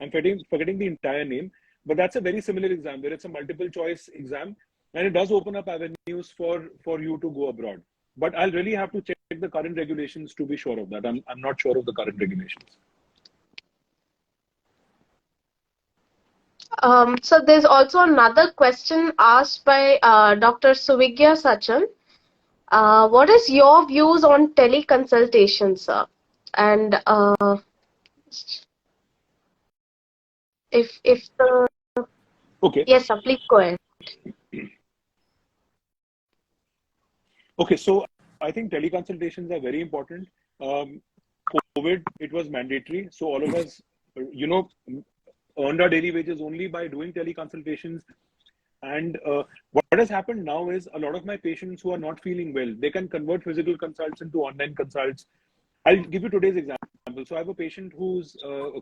I'm forgetting the entire name, but that's a very similar exam where it's a multiple choice exam, and it does open up avenues for you to go abroad. But I'll really have to check the current regulations to be sure of that. I'm not sure of the current regulations. So there's also another question asked by Dr. Suvigya Sachan. What is your views on teleconsultation, sir? And if the okay, yes, sir, please go ahead. Okay, so I think teleconsultations are very important. COVID, it was mandatory, so all of us, earned our daily wages only by doing teleconsultations. And what has happened now is a lot of my patients who are not feeling well, they can convert physical consults into online consults. I'll give you today's example. So I have a patient who's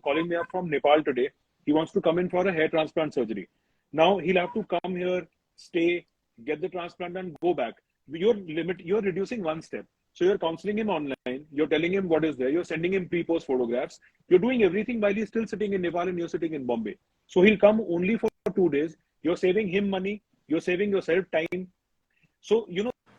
calling me up from Nepal today. He wants to come in for a hair transplant surgery. Now he'll have to come here, stay, get the transplant and go back. You're reducing one step. So you're counseling him online, you're telling him what is there, you're sending him pre-post photographs, you're doing everything while he's still sitting in Nepal and you're sitting in Bombay. So he'll come only for 2 days, you're saving him money, you're saving yourself time. So,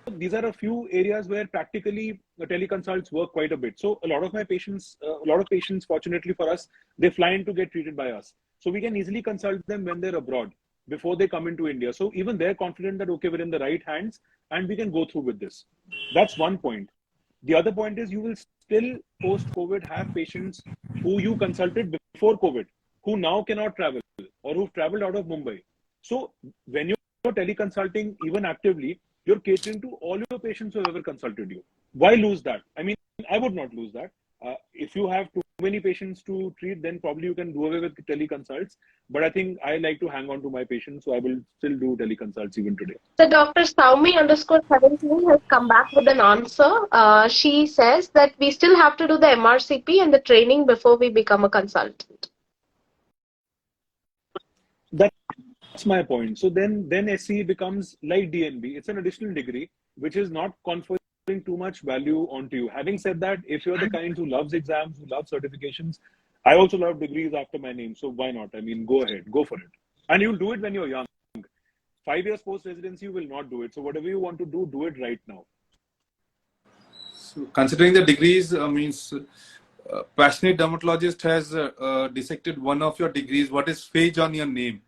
these are a few areas where practically the teleconsults work quite a bit. So a lot of patients, fortunately for us, they fly in to get treated by us. So we can easily consult them when they're abroad before they come into India. So even they're confident that, okay, we're in the right hands and we can go through with this. That's one point. The other point is you will still post-COVID have patients who you consulted before COVID, who now cannot travel or who've traveled out of Mumbai. So when you're teleconsulting even actively, you're catering to all your patients who have ever consulted you. Why lose that? I mean, I would not lose that. If you have too many patients to treat, then probably you can do away with teleconsults. But I think I like to hang on to my patients, so I will still do teleconsults even today. So Dr. Saumi_17 has come back with an answer. She says that we still have to do the MRCP and the training before we become a consultant. That's my point. So then SC becomes like DNB. It's an additional degree, which is not conferring too much value onto you. Having said that, if you're the kind who loves exams, who loves certifications, I also love degrees after my name. So why not? I mean, go ahead, go for it. And you'll do it when you're young. 5 years post-residency, you will not do it. So whatever you want to do, do it right now. So considering the degrees, means passionate dermatologist has dissected one of your degrees. What is phage on your name?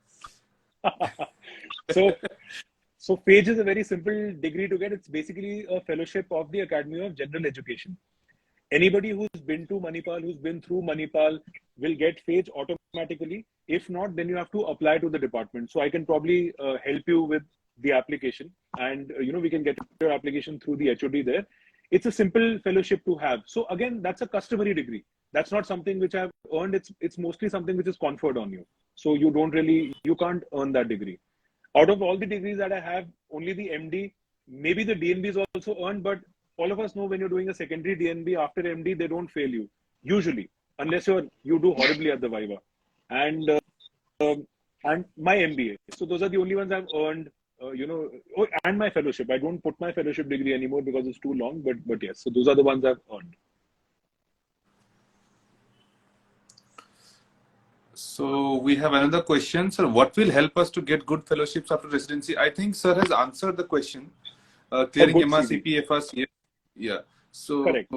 So phage is a very simple degree to get. It's basically a fellowship of the Academy of General Education. Anybody who's been to Manipal, who's been through Manipal, will get phage automatically. If not, then you have to apply to the department. So I can probably help you with the application, and we can get your application through the HOD there. It's a simple fellowship to have. So again, that's a customary degree. That's not something which I've earned. It's mostly something which is conferred on you. So you can't earn that degree. Out of all the degrees that I have, only the MD, maybe the DNB is also earned, but all of us know when you're doing a secondary DNB after MD, they don't fail you, usually, unless you do horribly at the Viva. And my MBA. So those are the only ones I've earned, and my fellowship. I don't put my fellowship degree anymore because it's too long, but yes, so those are the ones I've earned. So we have another question, sir. What will help us to get good fellowships after residency? I think sir has answered the question. Clearing MRCP first. Yeah. So correct.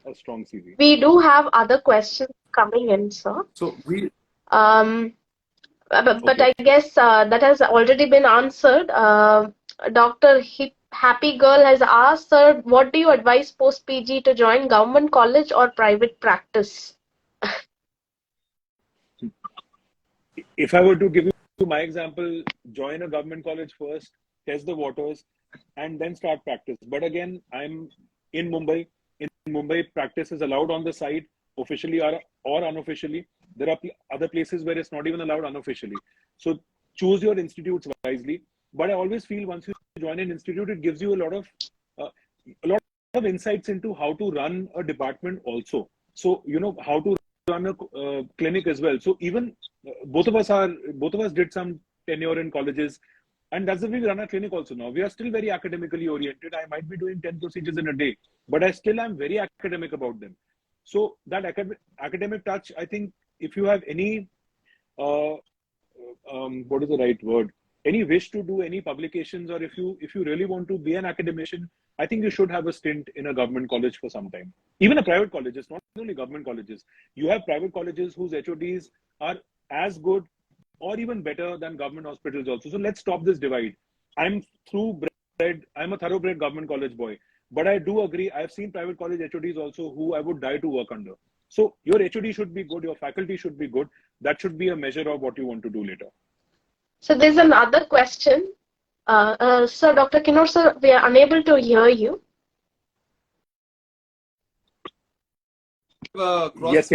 A strong CV. We do have other questions coming in, sir. So we. But I guess that has already been answered. Dr. Happy Girl has asked, sir, what do you advise post PG to join government college or private practice? If I were to give you my example, join a government college first, test the waters, and then start practice. But again, I'm in Mumbai. In Mumbai, practice is allowed on the side, officially or unofficially. There are other places where it's not even allowed unofficially. So choose your institutes wisely. But I always feel once you join an institute, it gives you a lot of insights into how to run a department also. So, how to run a clinic as well. So even both of us did some tenure in colleges, and that's the way we run our clinic also now. We are still very academically oriented. I might be doing 10 procedures in a day, but I still am very academic about them. So that academic touch, I think if you have any, what is the right word? Any wish to do any publications, or if you really want to be an academician, I think you should have a stint in a government college for some time. Even a private college, it's not only government colleges. You have private colleges whose HODs are as good or even better than government hospitals also. So let's stop this divide. I'm a thoroughbred government college boy. But I do agree, I've seen private college HODs also who I would die to work under. So your HOD should be good, your faculty should be good. That should be a measure of what you want to do later. So there's another question. Sir, Dr. Kinnoor, sir, we are unable to hear you. Yes.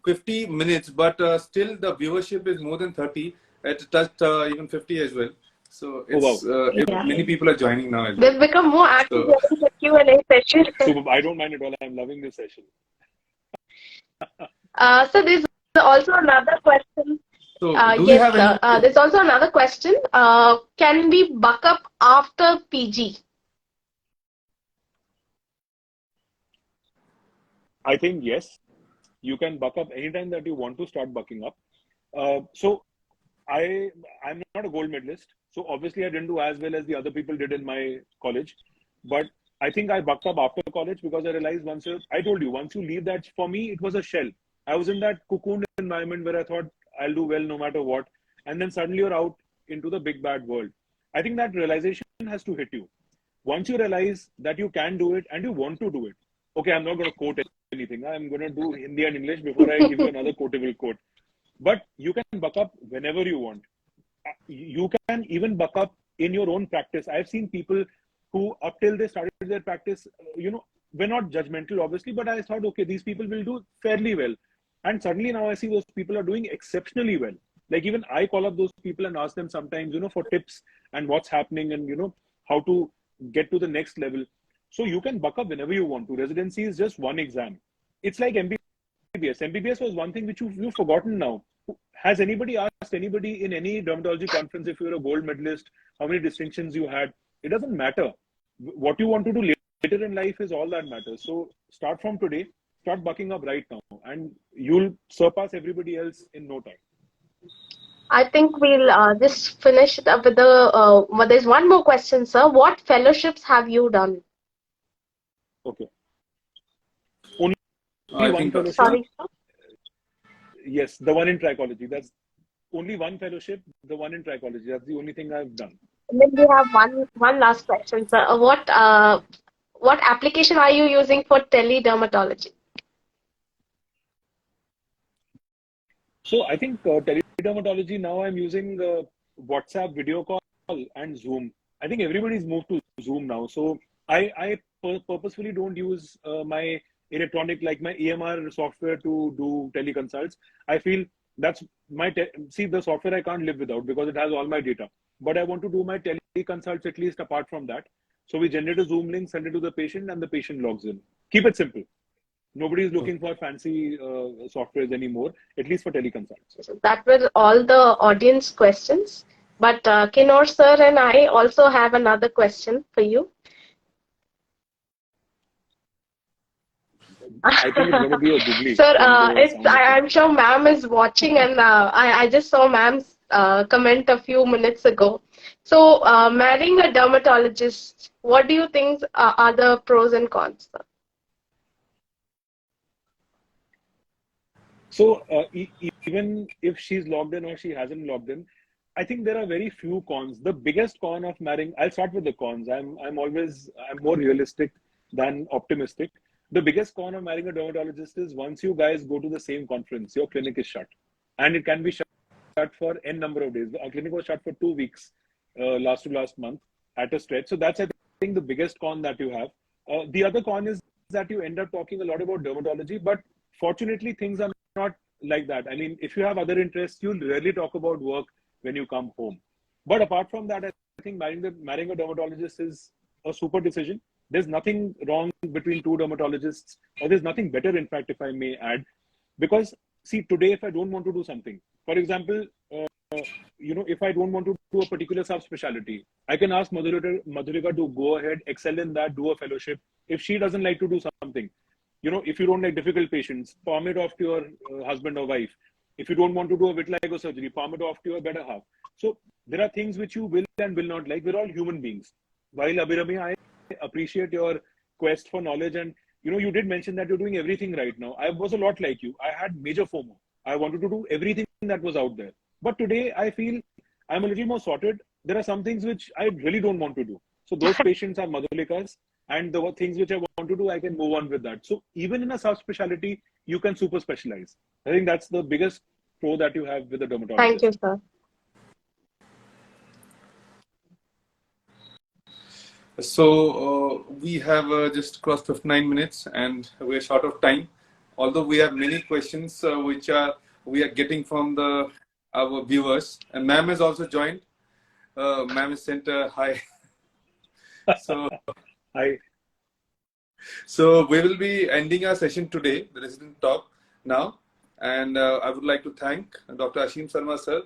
50 minutes, but still the viewership is more than 30. It touched even 50 as well. So it's many people are joining now as well. They've become more active in the Q&A session. So I don't mind at all. I'm loving this session. So there's also another question. So there's also another question. Can we buck up after PG? I think yes. You can buck up anytime that you want to start bucking up. So I'm not a gold medalist. So obviously I didn't do as well as the other people did in my college. But I think I bucked up after college because I realized once you leave that, for me, it was a shell. I was in that cocoon environment where I thought I'll do well no matter what. And then suddenly you're out into the big bad world. I think that realization has to hit you. Once you realize that you can do it and you want to do it, okay, I'm not going to quote anything. I'm going to do Hindi and English before I give you another quotable quote. But you can buck up whenever you want. You can even buck up in your own practice. I've seen people who, up till they started their practice, we're not judgmental, obviously, but I thought, okay, these people will do fairly well. And suddenly now I see those people are doing exceptionally well. Like even I call up those people and ask them sometimes, for tips and what's happening and, how to get to the next level. So you can buck up whenever you want to. Residency is just one exam. It's like MBBS. MBBS was one thing which you've forgotten now. Has anybody asked anybody in any dermatology conference if you're a gold medalist, how many distinctions you had? It doesn't matter. What you want to do later in life is all that matters. So start from today, start bucking up right now, and you'll surpass everybody else in no time. I think we'll just finish it up with the. Well, there's one more question, sir. What fellowships have you done? Okay. Only one fellowship. Sorry, sir. Yes, the one in trichology. That's only one fellowship, the one in trichology. That's the only thing I've done. And then we have one last question, sir. What application are you using for teledermatology? So I think teledermatology now I'm using WhatsApp video call and Zoom. I think everybody's moved to Zoom now. So I purposefully don't use my electronic, like my EMR software to do teleconsults. I feel that's see, the software I can't live without because it has all my data. But I want to do my teleconsults at least apart from that. So we generate a Zoom link, send it to the patient, and the patient logs in. Keep it simple. Nobody is looking for fancy softwares anymore, at least for teleconsults. So that were all the audience questions. But Kinor sir and I also have another question for you. I think it's going to be a googly. Sir, I'm sure ma'am is watching, and I just saw ma'am's comment a few minutes ago. So marrying a dermatologist, what do you think are the pros and cons, sir? So even if she's logged in or she hasn't logged in, I think there are very few cons. The biggest con of marrying, I'll start with the cons. I'm more realistic than optimistic. The biggest con of marrying a dermatologist is once you guys go to the same conference, your clinic is shut. And it can be shut for n number of days. Our clinic was shut for 2 weeks last month at a stretch. So that's, I think, the biggest con that you have. The other con is that you end up talking a lot about dermatology, but fortunately things are not like that. I mean, if you have other interests, you'll rarely talk about work when you come home. But apart from that, I think marrying a dermatologist is a super decision. There's nothing wrong between two dermatologists, or there's nothing better, in fact, if I may add. Because, see, today, if I don't want to do something, for example, if I don't want to do a particular subspecialty, I can ask Madhurika to go ahead, excel in that, do a fellowship. If she doesn't like to do something, if you don't like difficult patients, palm it off to your husband or wife. If you don't want to do a vitiligo surgery, palm it off to your better half. So there are things which you will and will not like. We're all human beings. While Abhirami, I appreciate your quest for knowledge, and you did mention that you're doing everything right now. I was a lot like you. I had major FOMO. I wanted to do everything that was out there. But today I feel I'm a little more sorted. There are some things which I really don't want to do. So those patients are Madhulika's, and the things which I want to do, I can move on with that. So even in a subspecialty, you can super specialize. I think that's the biggest pro that you have with the dermatologist. Thank you, sir. So we have just crossed 59 minutes and we're short of time. Although we have many questions which we are getting from our viewers, and ma'am has also joined. Ma'am has sent a hi. So hi. So we will be ending our session today, the resident talk now, and I would like to thank Dr. Aseem Sharma sir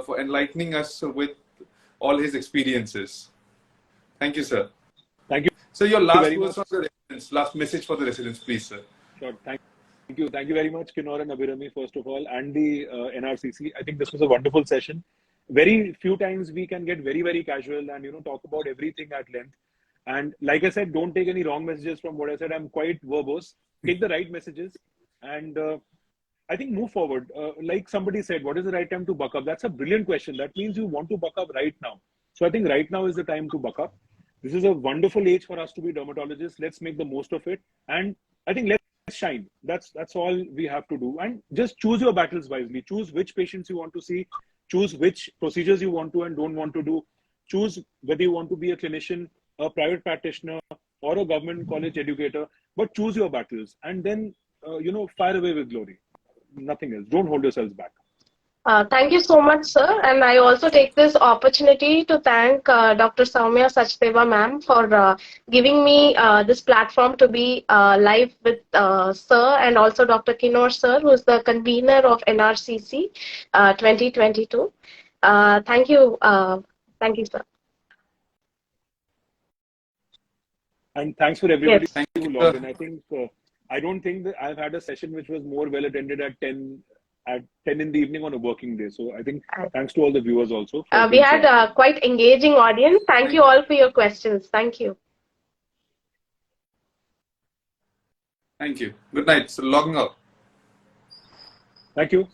for enlightening us with all his experiences. Thank you, sir. Thank you. So your last words on the residents, last message for the residents, please, sir. Sure. Thank you. Thank you very much, Kinor and Abhirami, first of all, and the NRCC. I think this was a wonderful session. Very few times we can get very, very casual and, talk about everything at length. And like I said, don't take any wrong messages from what I said. I'm quite verbose. Take the right messages and I think move forward. Like somebody said, what is the right time to buck up? That's a brilliant question. That means you want to buck up right now. So I think right now is the time to buck up. This is a wonderful age for us to be dermatologists. Let's make the most of it. And I think let's shine. That's all we have to do. And just choose your battles wisely. Choose which patients you want to see. Choose which procedures you want to and don't want to do. Choose whether you want to be a clinician, a private practitioner, or a government college educator. But choose your battles and then, fire away with glory. Nothing else. Don't hold yourselves back. Thank you so much, sir. And I also take this opportunity to thank Dr. Soumya Sachdeva ma'am for giving me this platform to be live with sir and also Dr. Kinor sir, who is the convener of NRCC 2022. Thank you. Thank you, sir. And thanks for everybody Yes. who logged in. I think I don't think that I've had a session which was more well attended at 10 in the evening on a working day. So I think thanks to all the viewers also. We had a quite engaging audience. Thank you all for your questions. Thank you. Thank you. Good night. So logging out. Thank you.